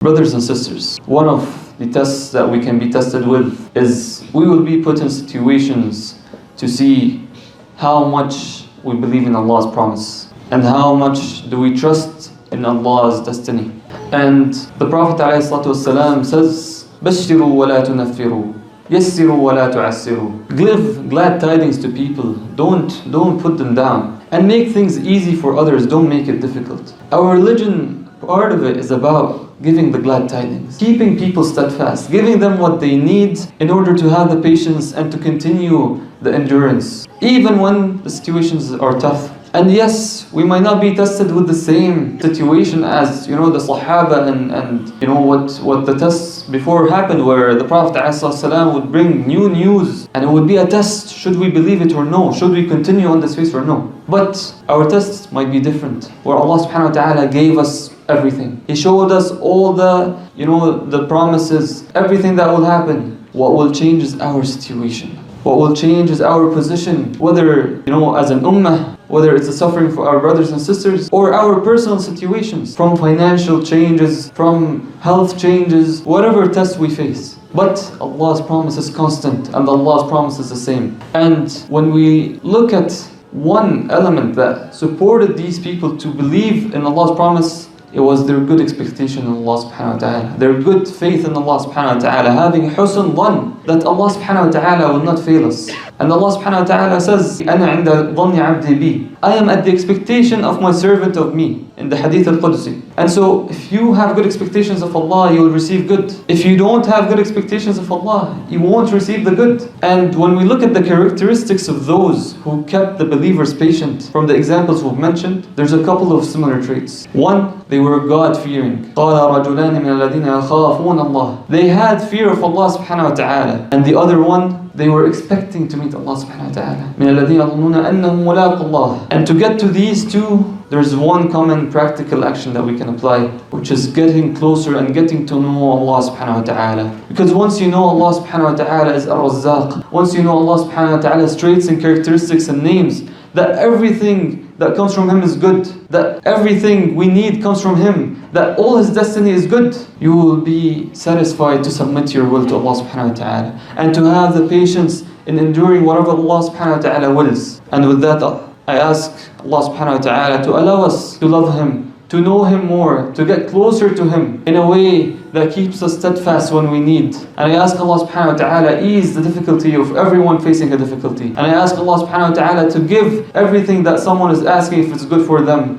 Brothers and sisters, one of the tests that we can be tested with is we will be put in situations to see how much we believe in Allah's promise and how much do we trust in Allah's destiny. And the Prophet ﷺ says, بَشِّرُوا وَلَا تُنَفِّرُوا يَسِّرُوا وَلَا تُعَسِّرُوا. Give glad tidings to people, don't put them down, and make things easy for others, don't make it difficult. Our religion, part of it is about giving the glad tidings, keeping people steadfast, giving them what they need in order to have the patience and to continue the endurance, even when the situations are tough. And yes, we might not be tested with the same situation as, the Sahaba and what the tests before happened, where the Prophet ﷺ would bring new news and it would be a test. Should we believe it or no? Should we continue on this face or no? But our tests might be different, where Allah subhanahu wa ta'ala gave us everything. He showed us all the promises, everything that will happen. What will change is our situation. What will change is our position, whether, as an ummah, whether it's a suffering for our brothers and sisters, or our personal situations, from financial changes, from health changes, whatever test we face. But Allah's promise is constant, and Allah's promise is the same. And when we look at one element that supported these people to believe in Allah's promise, it was their good expectation in Allah subhanahu wa ta'ala, their good faith in Allah subhanahu wa ta'ala, having husn dhan, that Allah subhanahu wa ta'ala will not fail us. And Allah subhanahu wa ta'ala says, أَنَا عِنْدَ ظَنِّ عَبْدِي بِي, I am at the expectation of my servant of me, in the hadith al-Qudsi. And so, if you have good expectations of Allah, you will receive good. If you don't have good expectations of Allah, you won't receive the good. And when we look at the characteristics of those who kept the believers patient, from the examples we've mentioned, there's a couple of similar traits. One, they were God-fearing. قَالَ رَجُلَانِ مِنَ الَّذِينَ يَخَافُونَ اللَّهِ. They had fear of Allah subhanahu wa ta'ala. And the other one, they were expecting to meet Allah subhanahu wa ta'ala. مِنَ الَّذِينَ يَظُنُّونَ أَنَّهُمْ مُلَاقُو اللَّهِ. And to get to these two, there's one common practical action that we can apply, which is getting closer and getting to know Allah subhanahu wa ta'ala. Because once you know Allah subhanahu wa ta'ala is Ar-Razzaq, once you know Allah subhanahu wa ta'ala's traits and characteristics and names, that everything that comes from Him is good, that everything we need comes from Him, that all His destiny is good, you will be satisfied to submit your will to Allah subhanahu wa ta'ala and to have the patience in enduring whatever Allah subhanahu wa ta'ala wills. And with that, I ask Allah subhanahu wa ta'ala to allow us to love Him, to know Him more, to get closer to Him in a way that keeps us steadfast when we need. And I ask Allah subhanahu wa ta'ala ease the difficulty of everyone facing a difficulty. And I ask Allah subhanahu wa ta'ala to give everything that someone is asking if it's good for them.